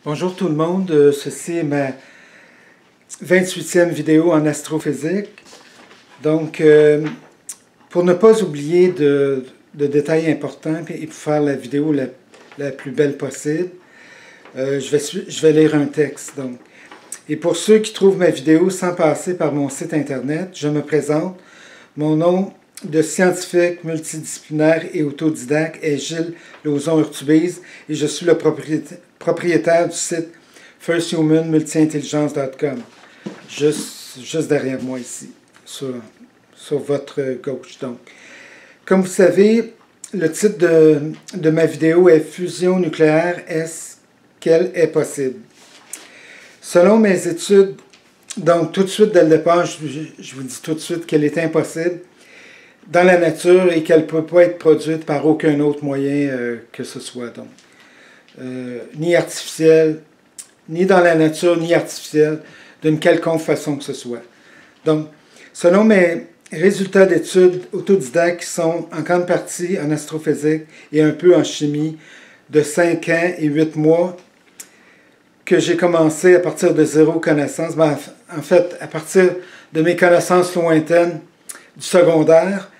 Bonjour tout le monde, ceci est ma 28e vidéo en astrophysique. Donc, pour ne pas oublier de détails importants et pour faire la vidéo la plus belle possible, je vais lire un texte. Donc. Et pour ceux qui trouvent ma vidéo sans passer par mon site internet, je me présente. Mon nom de scientifique multidisciplinaire et autodidacte est Gilles Lauzon-Urtubise et je suis le propriétaire du site firsthumanmultiintelligence.com, juste derrière moi ici, sur votre gauche. Donc, comme vous savez, le titre de ma vidéo est « Fusion nucléaire, est-ce qu'elle est possible ?» Selon mes études, donc tout de suite dès le départ, je vous dis tout de suite qu'elle est impossible dans la nature et qu'elle ne peut pas être produite par aucun autre moyen que ce soit. Donc, ni artificiel, ni dans la nature, ni artificiel, d'une quelconque façon que ce soit. Donc, selon mes résultats d'études autodidactes qui sont en grande partie en astrophysique et un peu en chimie, de 5 ans et 8 mois, que j'ai commencé à partir de zéro connaissance, en fait, à partir de mes connaissances lointaines du secondaire,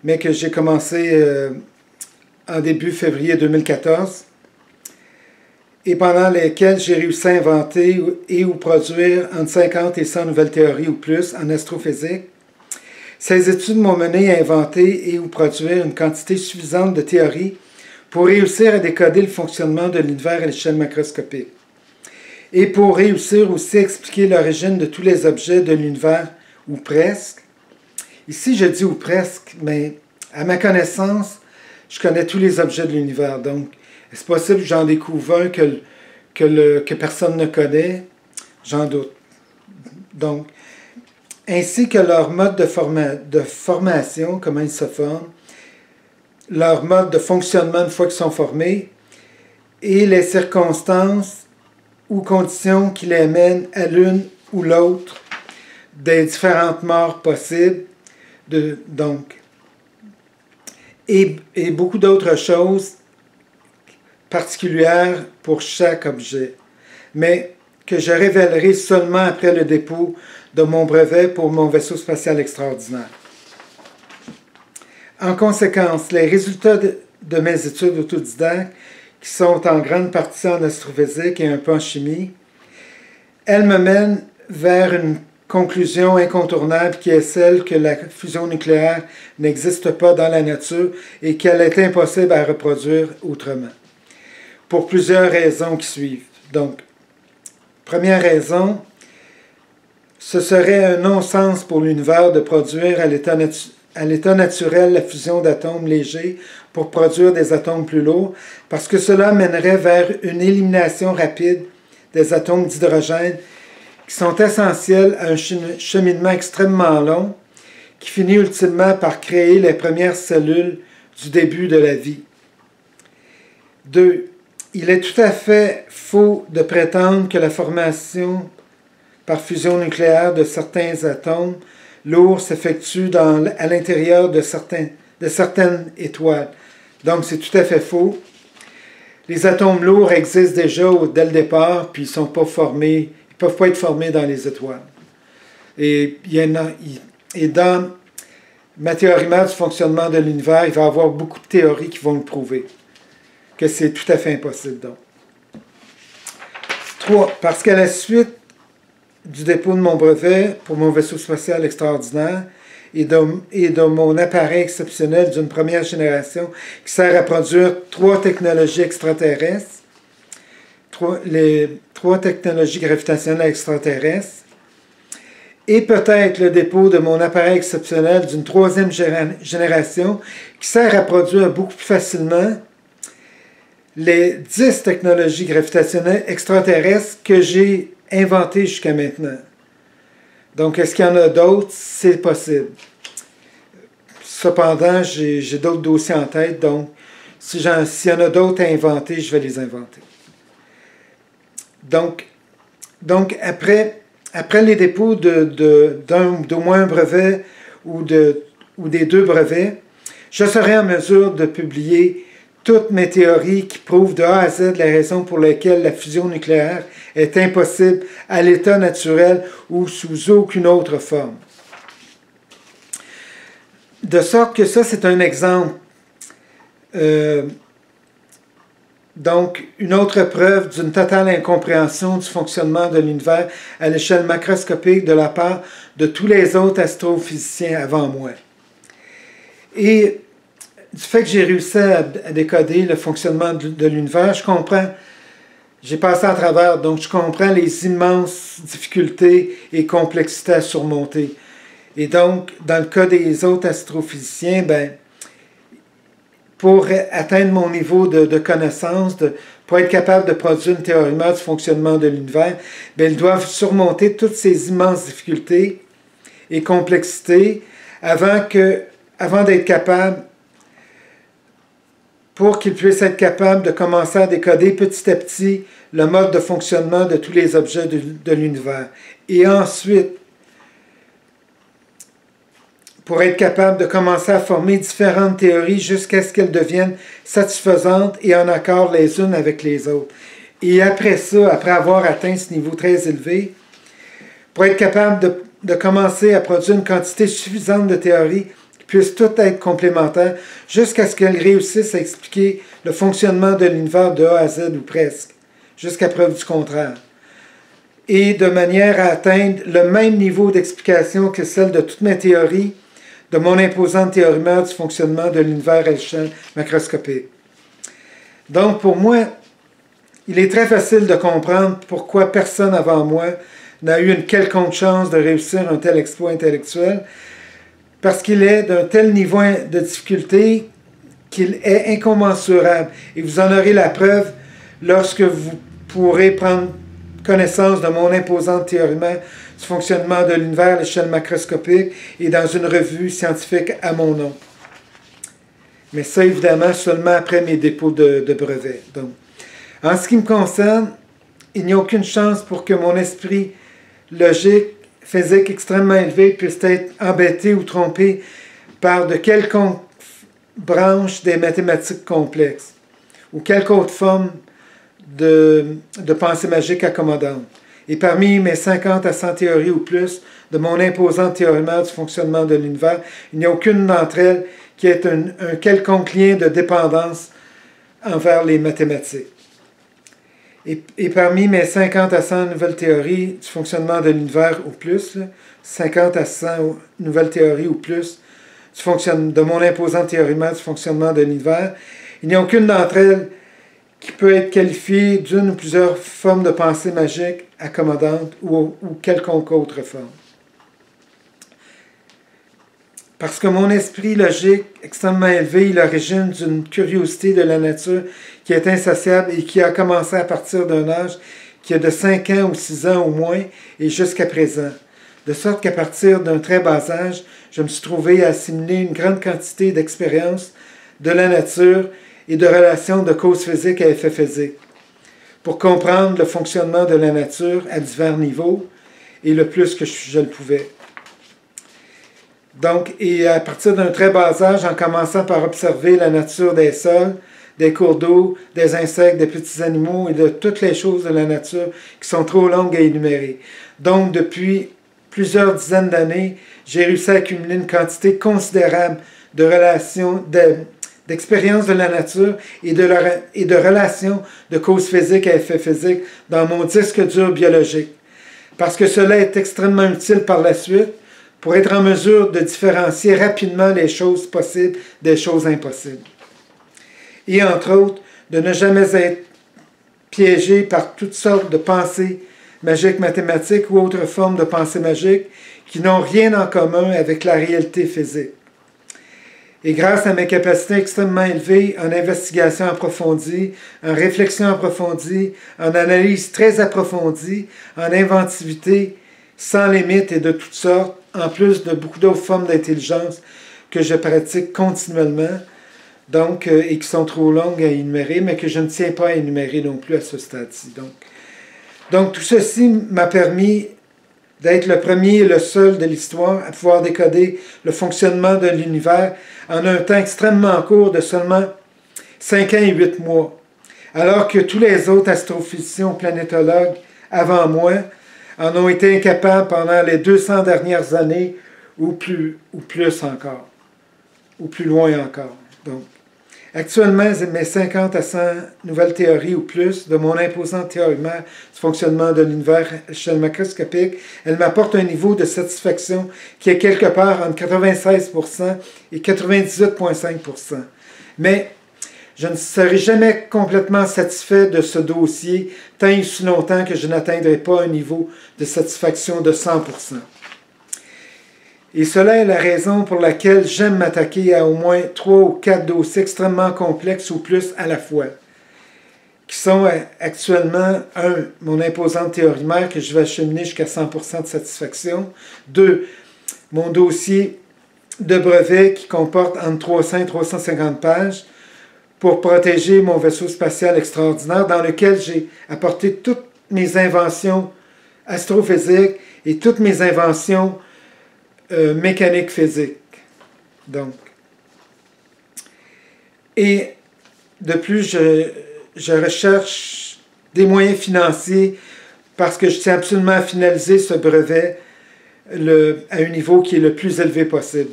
mais que j'ai commencé en début février 2014, et pendant lesquels j'ai réussi à inventer et ou produire entre 50 et 100 nouvelles théories ou plus en astrophysique. Ces études m'ont mené à inventer et ou produire une quantité suffisante de théories pour réussir à décoder le fonctionnement de l'univers à l'échelle macroscopique. Et pour réussir aussi à expliquer l'origine de tous les objets de l'univers, ou presque. Ici, je dis ou presque, mais à ma connaissance, je connais tous les objets de l'univers. Donc, est-ce possible que j'en découvre un que personne ne connaît? J'en doute. Donc, ainsi que leur mode de formation, comment ils se forment, leur mode de fonctionnement une fois qu'ils sont formés, et les circonstances ou conditions qui les mènent à l'une ou l'autre des différentes morts possibles, et beaucoup d'autres choses particulières pour chaque objet, mais que je révélerai seulement après le dépôt de mon brevet pour mon vaisseau spatial extraordinaire. En conséquence, les résultats de mes études autodidactes, qui sont en grande partie en astrophysique et un peu en chimie, elles me mènent vers une conclusion incontournable qui est celle que la fusion nucléaire n'existe pas dans la nature et qu'elle est impossible à reproduire autrement. Pour plusieurs raisons qui suivent. Donc, première raison, ce serait un non-sens pour l'univers de produire à l'état naturel la fusion d'atomes légers pour produire des atomes plus lourds, parce que cela mènerait vers une élimination rapide des atomes d'hydrogène qui sont essentiels à un cheminement extrêmement long qui finit ultimement par créer les premières cellules du début de la vie. 2. Il est tout à fait faux de prétendre que la formation par fusion nucléaire de certains atomes lourds s'effectue à l'intérieur de certaines étoiles. Donc, c'est tout à fait faux. Les atomes lourds existent déjà dès le départ, puis ils ne sont pas formés, ils ne peuvent pas être formés dans les étoiles. Et dans ma théorie mère du fonctionnement de l'univers, il va y avoir beaucoup de théories qui vont le prouver, que c'est tout à fait impossible. Donc. 3. Parce qu'à la suite du dépôt de mon brevet pour mon vaisseau spatial extraordinaire et de mon appareil exceptionnel d'une première génération qui sert à produire 3 technologies extraterrestres, les 3 technologies gravitationnelles extraterrestres, et peut-être le dépôt de mon appareil exceptionnel d'une 3e génération qui sert à produire beaucoup plus facilement les 10 technologies gravitationnelles extraterrestres que j'ai inventées jusqu'à maintenant. Donc, est-ce qu'il y en a d'autres? C'est possible. Cependant, j'ai d'autres dossiers en tête, donc s'il y en a d'autres à inventer, je vais les inventer. Donc après les dépôts d'au moins un brevet ou des 2 brevets, je serai en mesure de publier toutes mes théories qui prouvent de A à Z la raison pour laquelle la fusion nucléaire est impossible à l'état naturel ou sous aucune autre forme. De sorte que ça, c'est un exemple. Donc, une autre preuve d'une totale incompréhension du fonctionnement de l'univers à l'échelle macroscopique de la part de tous les autres astrophysiciens avant moi. Et du fait que j'ai réussi à décoder le fonctionnement de l'univers, je comprends, j'ai passé à travers, donc je comprends les immenses difficultés et complexités à surmonter. Et donc, dans le cas des autres astrophysiciens, pour atteindre mon niveau de connaissance, pour être capable de produire une théorie du fonctionnement de l'univers, ils doivent surmonter toutes ces immenses difficultés et complexités avant d'être capables, pour qu'ils puissent être capables de commencer à décoder petit à petit le mode de fonctionnement de tous les objets de l'univers. Et ensuite, pour être capable de commencer à former différentes théories jusqu'à ce qu'elles deviennent satisfaisantes et en accord les unes avec les autres. Et après ça, après avoir atteint ce niveau très élevé, pour être capable de commencer à produire une quantité suffisante de théories qui puissent toutes être complémentaires jusqu'à ce qu'elles réussissent à expliquer le fonctionnement de l'univers de A à Z ou presque, jusqu'à preuve du contraire. Et de manière à atteindre le même niveau d'explication que celle de toutes mes théories, de mon imposante théorie du fonctionnement de l'univers à l'échelle macroscopique. Donc, pour moi, il est très facile de comprendre pourquoi personne avant moi n'a eu une quelconque chance de réussir un tel exploit intellectuel, parce qu'il est d'un tel niveau de difficulté qu'il est incommensurable. Et vous en aurez la preuve lorsque vous pourrez prendre connaissance de mon imposante théorie du fonctionnement de l'univers à l'échelle macroscopique et dans une revue scientifique à mon nom. Mais ça, évidemment, seulement après mes dépôts de brevets. Donc, en ce qui me concerne, il n'y a aucune chance pour que mon esprit logique, physique extrêmement élevé puisse être embêté ou trompé par de quelconques branches des mathématiques complexes ou quelque autre forme de pensée magique accommodante. Et parmi mes 50 à 100 théories ou plus de mon imposante théorie du fonctionnement de l'univers, il n'y a aucune d'entre elles qui ait un quelconque lien de dépendance envers les mathématiques. Et parmi mes 50 à 100 nouvelles théories du fonctionnement de l'univers ou plus, 50 à 100 nouvelles théories ou plus de mon imposante théorie du fonctionnement de l'univers, il n'y a aucune d'entre elles qui peut être qualifiée d'une ou plusieurs formes de pensée magique accommodante ou quelconque autre forme. Parce que mon esprit logique extrêmement élevé est l'origine d'une curiosité de la nature qui est insatiable et qui a commencé à partir d'un âge qui est de 5 ans ou 6 ans au moins et jusqu'à présent. De sorte qu'à partir d'un très bas âge, je me suis trouvé à assimiler une grande quantité d'expériences de la nature et de relations de causes physiques à effets physiques, pour comprendre le fonctionnement de la nature à divers niveaux, et le plus que je le pouvais. Donc, et à partir d'un très bas âge, en commençant par observer la nature des sols, des cours d'eau, des insectes, des petits animaux et de toutes les choses de la nature qui sont trop longues à énumérer. Donc, depuis plusieurs dizaines d'années, j'ai réussi à accumuler une quantité considérable de relations, d'expériences de la nature et de relations de causes physiques à effets physiques dans mon disque dur biologique. Parce que cela est extrêmement utile par la suite pour être en mesure de différencier rapidement les choses possibles des choses impossibles. Et entre autres, de ne jamais être piégé par toutes sortes de pensées magiques mathématiques ou autres formes de pensée magique qui n'ont rien en commun avec la réalité physique. Et grâce à mes capacités extrêmement élevées en investigation approfondie, en réflexion approfondie, en analyse très approfondie, en inventivité sans limite et de toutes sortes, en plus de beaucoup d'autres formes d'intelligence que je pratique continuellement, donc, et qui sont trop longues à énumérer, mais que je ne tiens pas à énumérer non plus à ce stade-ci. Donc, tout ceci m'a permis d'être le premier et le seul de l'histoire à pouvoir décoder le fonctionnement de l'univers en un temps extrêmement court de seulement 5 ans et 8 mois, alors que tous les autres astrophysiciens, planétologues avant moi en ont été incapables pendant les 200 dernières années ou plus encore, ou plus loin encore. Donc, actuellement, mes 50 à 100 nouvelles théories ou plus de mon imposante théorie mère du fonctionnement de l'univers à échelle macroscopique, elles m'apportent un niveau de satisfaction qui est quelque part entre 96% et 98,5%. Mais je ne serai jamais complètement satisfait de ce dossier tant et si longtemps que je n'atteindrai pas un niveau de satisfaction de 100%. Et cela est la raison pour laquelle j'aime m'attaquer à au moins 3 ou 4 dossiers extrêmement complexes ou plus à la fois, qui sont actuellement, 1, mon imposante théorie mère que je vais acheminer jusqu'à 100% de satisfaction, 2, mon dossier de brevet qui comporte entre 300 et 350 pages pour protéger mon vaisseau spatial extraordinaire dans lequel j'ai apporté toutes mes inventions astrophysiques et toutes mes inventions mécanique physique. Donc, et de plus, je recherche des moyens financiers parce que je tiens absolument à finaliser ce brevet à un niveau qui est le plus élevé possible.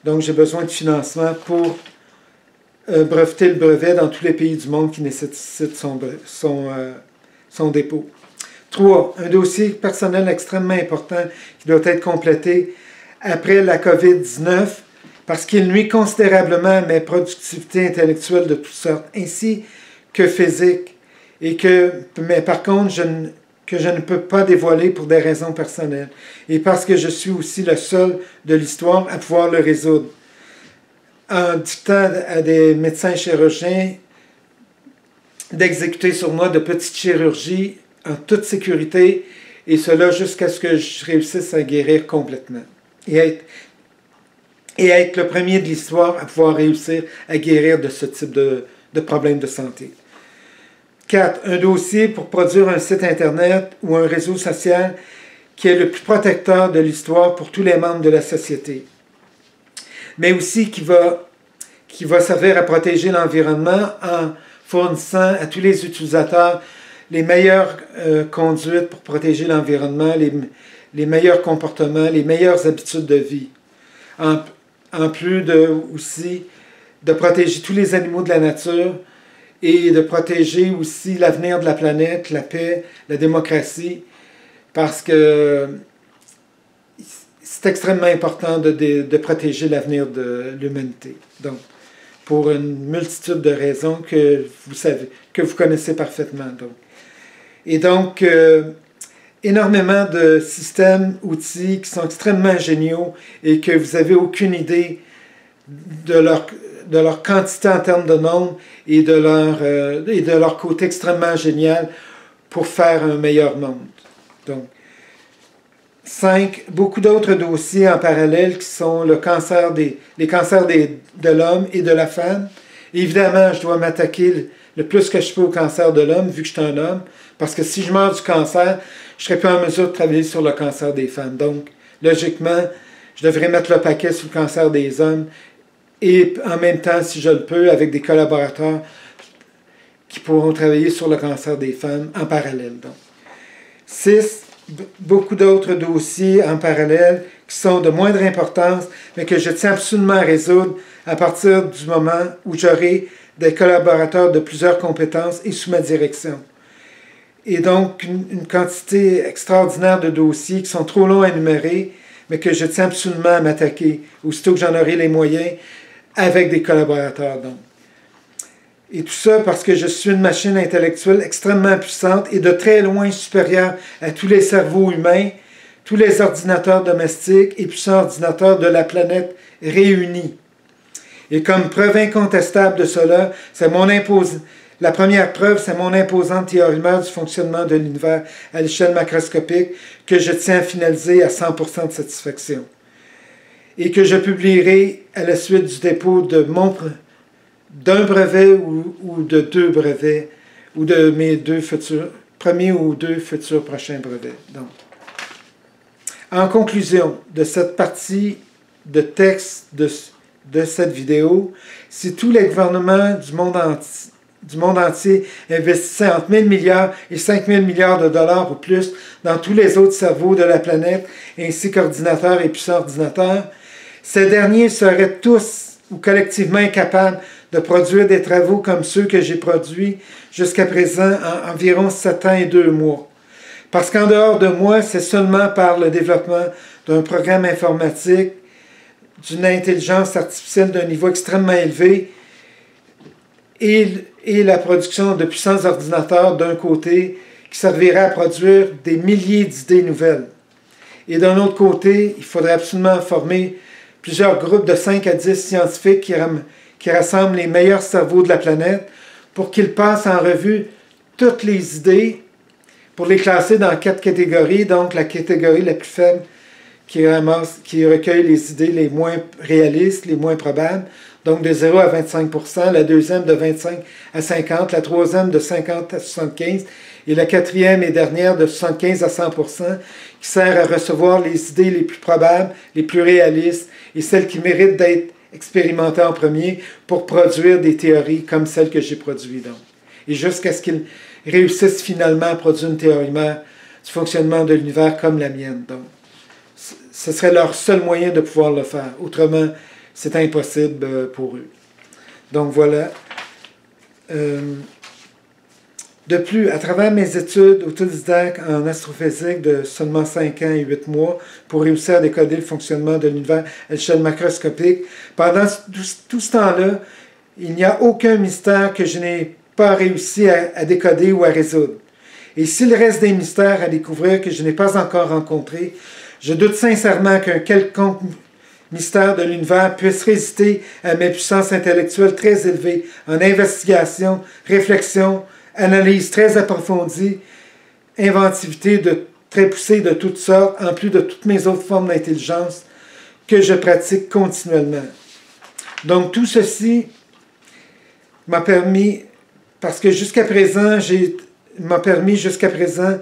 Donc j'ai besoin de financement pour breveter le brevet dans tous les pays du monde qui nécessitent son dépôt. 3. Un dossier personnel extrêmement important qui doit être complété après la COVID-19 parce qu'il nuit considérablement à mes productivités intellectuelles de toutes sortes, ainsi que physiques, mais par contre, que je ne peux pas dévoiler pour des raisons personnelles, et parce que je suis aussi le seul de l'histoire à pouvoir le résoudre. En dictant à des médecins chirurgiens d'exécuter sur moi de petites chirurgies en toute sécurité, et cela jusqu'à ce que je réussisse à guérir complètement. Et être le premier de l'histoire à pouvoir réussir à guérir de ce type de problème de santé. 4. Un dossier pour produire un site Internet ou un réseau social qui est le plus protecteur de l'histoire pour tous les membres de la société, mais aussi qui va servir à protéger l'environnement en fournissant à tous les utilisateurs les meilleures conduites pour protéger l'environnement, les meilleurs comportements, les meilleures habitudes de vie. En plus aussi de protéger tous les animaux de la nature et de protéger aussi l'avenir de la planète, la paix, la démocratie, parce que c'est extrêmement important de protéger l'avenir de l'humanité. Donc, pour une multitude de raisons que vous connaissez parfaitement. Donc, énormément de systèmes, outils qui sont extrêmement géniaux et que vous n'avez aucune idée de leur quantité en termes de nombre et de leur côté extrêmement génial pour faire un meilleur monde. Donc, 5. Beaucoup d'autres dossiers en parallèle qui sont les cancers de l'homme et de la femme. Évidemment, je dois m'attaquer le plus que je peux au cancer de l'homme, vu que je suis un homme, parce que si je meurs du cancer, je ne serai pas en mesure de travailler sur le cancer des femmes. Donc, logiquement, je devrais mettre le paquet sur le cancer des hommes et en même temps, si je le peux, avec des collaborateurs qui pourront travailler sur le cancer des femmes en parallèle. Donc. 6. Beaucoup d'autres dossiers en parallèle qui sont de moindre importance, mais que je tiens absolument à résoudre à partir du moment où j'aurai des collaborateurs de plusieurs compétences et sous ma direction. Et donc, une quantité extraordinaire de dossiers qui sont trop longs à énumérer, mais que je tiens absolument à m'attaquer, aussitôt que j'en aurai les moyens, avec des collaborateurs. Donc. Et tout ça parce que je suis une machine intellectuelle extrêmement puissante et de très loin supérieure à tous les cerveaux humains, tous les ordinateurs domestiques et puissants ordinateurs de la planète réunis. Et comme preuve incontestable de cela, la première preuve, c'est mon imposante théorie mère du fonctionnement de l'univers à l'échelle macroscopique que je tiens à finaliser à 100% de satisfaction. Et que je publierai à la suite du dépôt d'un brevet ou de 2 brevets, ou de mes premiers ou 2 futurs prochains brevets. Donc, en conclusion de cette partie de texte de cette vidéo, si tous les gouvernements du monde entier investissaient entre 1000 milliards et 5000 milliards de dollars ou plus dans tous les autres cerveaux de la planète, ainsi qu'ordinateurs et puissants ordinateurs, ces derniers seraient tous ou collectivement incapables de produire des travaux comme ceux que j'ai produits jusqu'à présent en environ 7 ans et 2 mois. Parce qu'en dehors de moi, c'est seulement par le développement d'un programme informatique, d'une intelligence artificielle d'un niveau extrêmement élevé et la production de puissants ordinateurs d'un côté qui servirait à produire des milliers d'idées nouvelles. Et d'un autre côté, il faudrait absolument former plusieurs groupes de 5 à 10 scientifiques qui rassemblent les meilleurs cerveaux de la planète pour qu'ils passent en revue toutes les idées pour les classer dans 4 catégories. Donc la catégorie la plus faible qui recueille les idées les moins réalistes, les moins probables, donc de 0 à 25%, la deuxième de 25 à 50, la troisième de 50 à 75, et la quatrième et dernière de 75 à 100%, qui sert à recevoir les idées les plus probables, les plus réalistes, et celles qui méritent d'être expérimentées en premier pour produire des théories comme celles que j'ai produites. Et jusqu'à ce qu'ils réussissent finalement à produire une théorie mère du fonctionnement de l'univers comme la mienne. Donc, ce serait leur seul moyen de pouvoir le faire. Autrement, c'est impossible pour eux. Donc voilà. De plus, à travers mes études autodidactes en astrophysique de seulement 5 ans et 8 mois pour réussir à décoder le fonctionnement de l'univers à l'échelle macroscopique, pendant tout ce temps-là, il n'y a aucun mystère que je n'ai pas réussi à décoder ou à résoudre. Et s'il reste des mystères à découvrir que je n'ai pas encore rencontrés, je doute sincèrement qu'un quelconque mystère de l'univers puisse résister à mes puissances intellectuelles très élevées en investigation, réflexion, analyse très approfondie, inventivité très poussée de toutes sortes, en plus de toutes mes autres formes d'intelligence que je pratique continuellement. Donc tout ceci m'a permis, parce que jusqu'à présent, m'a permis jusqu'à présent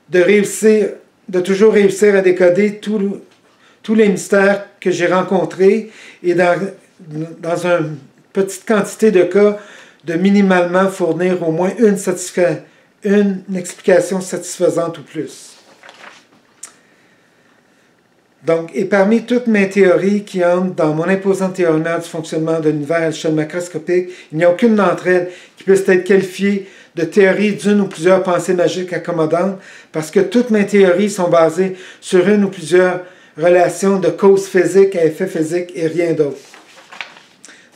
de toujours réussir à décoder tous les mystères que j'ai rencontrés et dans une petite quantité de cas, de minimalement fournir au moins une explication satisfaisante ou plus. Donc, et parmi toutes mes théories qui entrent dans mon imposante théorie du fonctionnement de l'univers à l'échelle macroscopique, il n'y a aucune d'entre elles qui puisse être qualifiée de théorie d'une ou plusieurs pensées magiques accommodantes, parce que toutes mes théories sont basées sur une ou plusieurs relations de cause physique à effet physique et rien d'autre.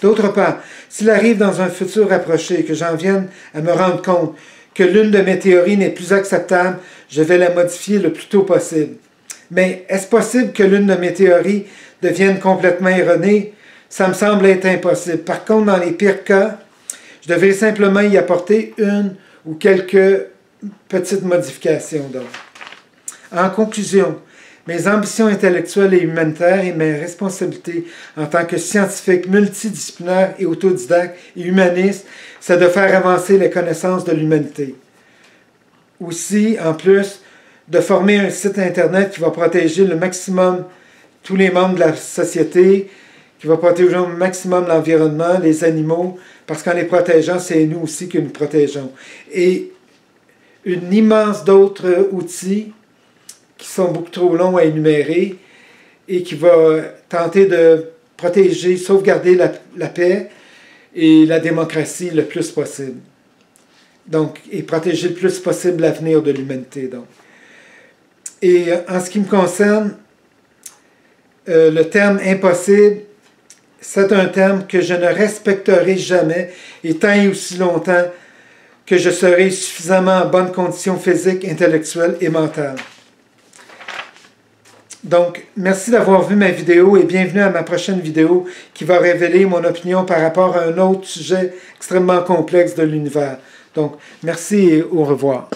D'autre part, s'il arrive dans un futur rapproché que j'en vienne à me rendre compte que l'une de mes théories n'est plus acceptable, je vais la modifier le plus tôt possible. Mais est-ce possible que l'une de mes théories devienne complètement erronée? Ça me semble être impossible. Par contre, dans les pires cas, je devrais simplement y apporter une ou quelques petites modifications. Donc. En conclusion, mes ambitions intellectuelles et humanitaires et mes responsabilités en tant que scientifique multidisciplinaire et autodidacte et humaniste, c'est de faire avancer les connaissances de l'humanité. Aussi, en plus, de former un site Internet qui va protéger le maximum tous les membres de la société, qui va protéger au maximum l'environnement, les animaux, parce qu'en les protégeant, c'est nous aussi que nous protégeons. Et une immense d'autres outils qui sont beaucoup trop longs à énumérer et qui va tenter de protéger, sauvegarder la paix et la démocratie le plus possible. Donc, et protéger le plus possible l'avenir de l'humanité. Donc. Et en ce qui me concerne, le terme impossible, c'est un terme que je ne respecterai jamais, et tant et aussi longtemps que je serai suffisamment en bonne condition physique, intellectuelle et mentale. Donc, merci d'avoir vu ma vidéo et bienvenue à ma prochaine vidéo qui va révéler mon opinion par rapport à un autre sujet extrêmement complexe de l'univers. Donc, merci et au revoir.